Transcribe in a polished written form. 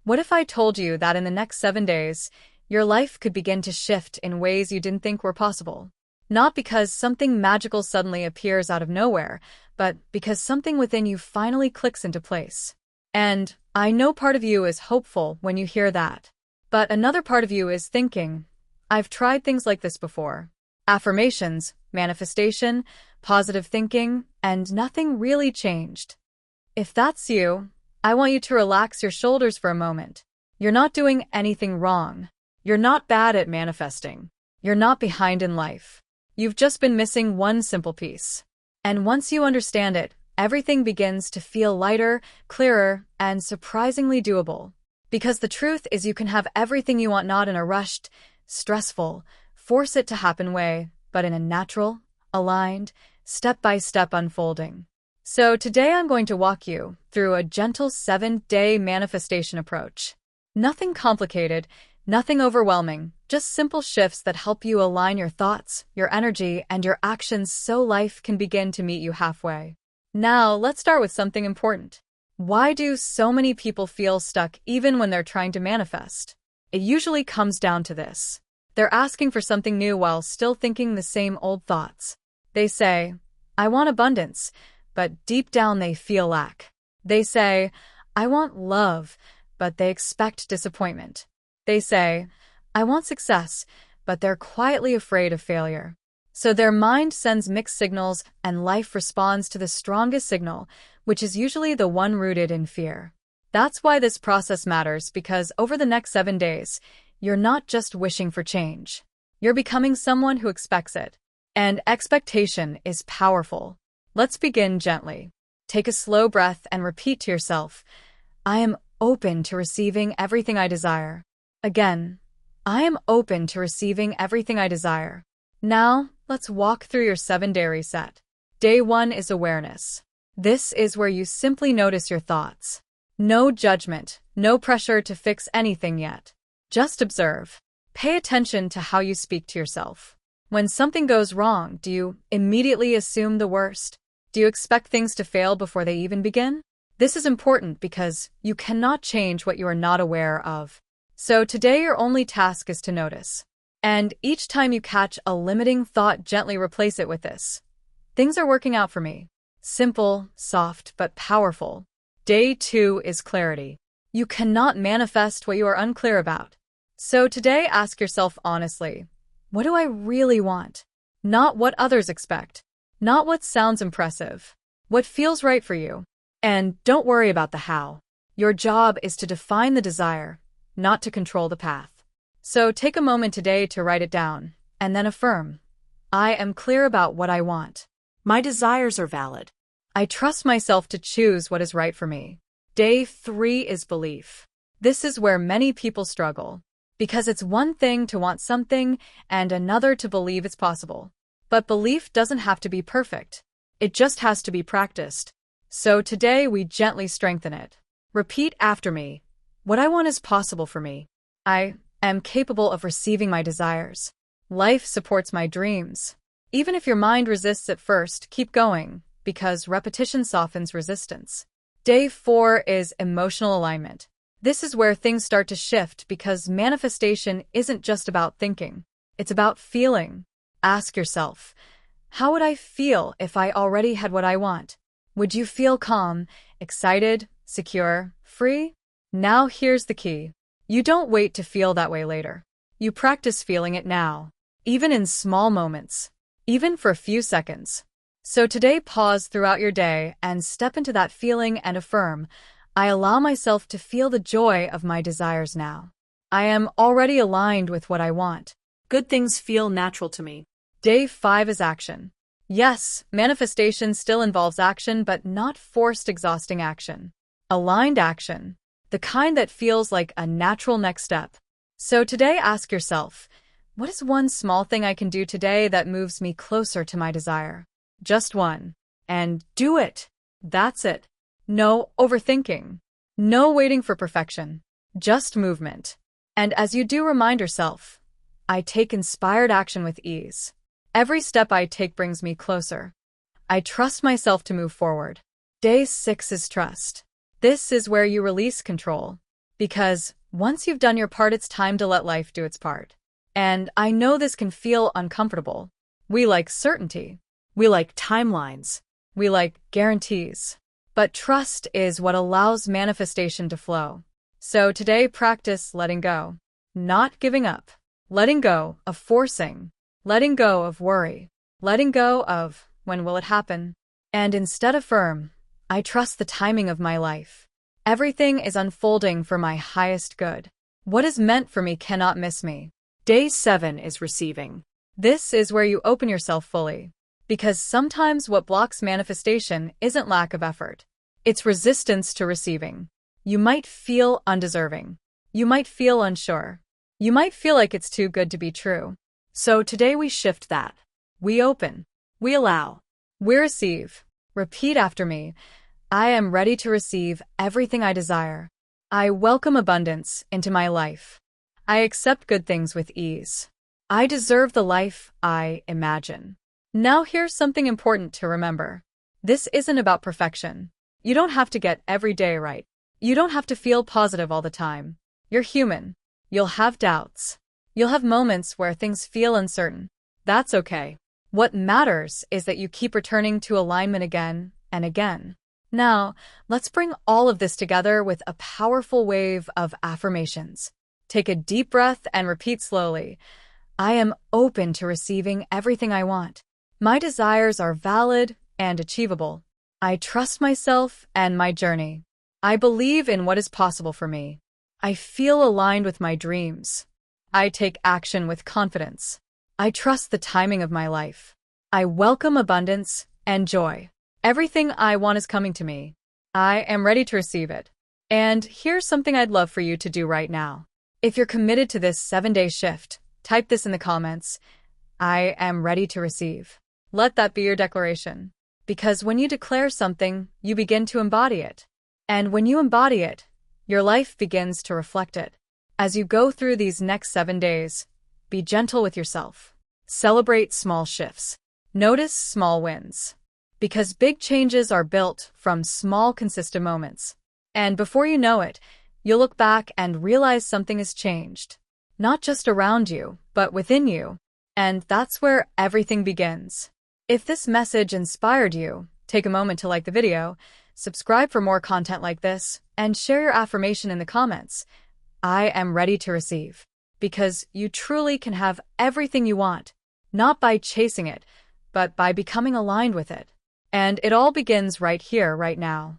What if I told you that in the next 7 days, your life could begin to shift in ways you didn't think were possible? Not because something magical suddenly appears out of nowhere, but because something within you finally clicks into place. And I know part of you is hopeful when you hear that. But another part of you is thinking, I've tried things like this before. Affirmations, manifestation, positive thinking, and nothing really changed. If that's you, I want you to relax your shoulders for a moment. You're not doing anything wrong. You're not bad at manifesting. You're not behind in life. You've just been missing one simple piece. And once you understand it, everything begins to feel lighter, clearer, and surprisingly doable. Because the truth is you can have everything you want, not in a rushed, stressful, force it to happen way, but in a natural, aligned, step-by-step unfolding. So today I'm going to walk you through a gentle 7-day manifestation approach. Nothing complicated, nothing overwhelming, just simple shifts that help you align your thoughts, your energy, and your actions so life can begin to meet you halfway. Now, let's start with something important. Why do so many people feel stuck even when they're trying to manifest? It usually comes down to this. They're asking for something new while still thinking the same old thoughts. They say, I want abundance, but deep down they feel lack. They say, I want love, but they expect disappointment. They say, I want success, but they're quietly afraid of failure. So their mind sends mixed signals and life responds to the strongest signal, which is usually the one rooted in fear. That's why this process matters, because over the next 7 days, you're not just wishing for change. You're becoming someone who expects it. And expectation is powerful. Let's begin gently. Take a slow breath and repeat to yourself, I am open to receiving everything I desire. Again, I am open to receiving everything I desire. Now, let's walk through your 7-day reset. Day 1 is awareness. This is where you simply notice your thoughts. No judgment, no pressure to fix anything yet. Just observe. Pay attention to how you speak to yourself. When something goes wrong, do you immediately assume the worst? Do you expect things to fail before they even begin? This is important because you cannot change what you are not aware of. So today your only task is to notice. And each time you catch a limiting thought, gently replace it with this. Things are working out for me. Simple, soft, but powerful. Day 2 is clarity. You cannot manifest what you are unclear about. So today ask yourself honestly, what do I really want? Not what others expect. Not what sounds impressive. What feels right for you. And don't worry about the how. Your job is to define the desire, not to control the path. So take a moment today to write it down, and then affirm. I am clear about what I want. My desires are valid. I trust myself to choose what is right for me. Day 3 is belief. This is where many people struggle, because it's one thing to want something and another to believe it's possible. But belief doesn't have to be perfect. It just has to be practiced. So today we gently strengthen it. Repeat after me. What I want is possible for me. I am capable of receiving my desires. Life supports my dreams. Even if your mind resists at first, keep going, because repetition softens resistance. Day 4 is emotional alignment. This is where things start to shift because manifestation isn't just about thinking. It's about feeling. Ask yourself, how would I feel if I already had what I want? Would you feel calm, excited, secure, free? Now here's the key. You don't wait to feel that way later. You practice feeling it now, even in small moments, even for a few seconds. So today pause throughout your day and step into that feeling and affirm, I allow myself to feel the joy of my desires now. I am already aligned with what I want. Good things feel natural to me. Day 5 is action. Yes, manifestation still involves action, but not forced, exhausting action. Aligned action. The kind that feels like a natural next step. So today ask yourself, what is one small thing I can do today that moves me closer to my desire? Just one. And do it. That's it. No overthinking. No waiting for perfection. Just movement. And as you do, remind yourself, I take inspired action with ease. Every step I take brings me closer. I trust myself to move forward. Day 6 is trust. This is where you release control. Because once you've done your part, it's time to let life do its part. And I know this can feel uncomfortable. We like certainty. We like timelines. We like guarantees. But trust is what allows manifestation to flow. So today, practice letting go. Not giving up. Letting go of forcing. Letting go of worry. Letting go of, when will it happen? And instead affirm, I trust the timing of my life. Everything is unfolding for my highest good. What is meant for me cannot miss me. Day 7 is receiving. This is where you open yourself fully. Because sometimes what blocks manifestation isn't lack of effort. It's resistance to receiving. You might feel undeserving. You might feel unsure. You might feel like it's too good to be true. So today we shift that. We open. We allow. We receive. Repeat after me. I am ready to receive everything I desire. I welcome abundance into my life. I accept good things with ease. I deserve the life I imagine. Now here's something important to remember. This isn't about perfection. You don't have to get every day right. You don't have to feel positive all the time. You're human. You'll have doubts. You'll have moments where things feel uncertain. That's okay. What matters is that you keep returning to alignment again and again. Now, let's bring all of this together with a powerful wave of affirmations. Take a deep breath and repeat slowly. I am open to receiving everything I want. My desires are valid and achievable. I trust myself and my journey. I believe in what is possible for me. I feel aligned with my dreams. I take action with confidence. I trust the timing of my life. I welcome abundance and joy. Everything I want is coming to me. I am ready to receive it. And here's something I'd love for you to do right now. If you're committed to this 7-day shift, type this in the comments. I am ready to receive. Let that be your declaration. Because when you declare something, you begin to embody it. And when you embody it, your life begins to reflect it. As you go through these next 7 days, be gentle with yourself. Celebrate small shifts. Notice small wins. Because big changes are built from small, consistent moments. And before you know it, you'll look back and realize something has changed. Not just around you, but within you. And that's where everything begins. If this message inspired you, take a moment to like the video, subscribe for more content like this, and share your affirmation in the comments. I am ready to receive. Because you truly can have everything you want, not by chasing it, but by becoming aligned with it. And it all begins right here, right now.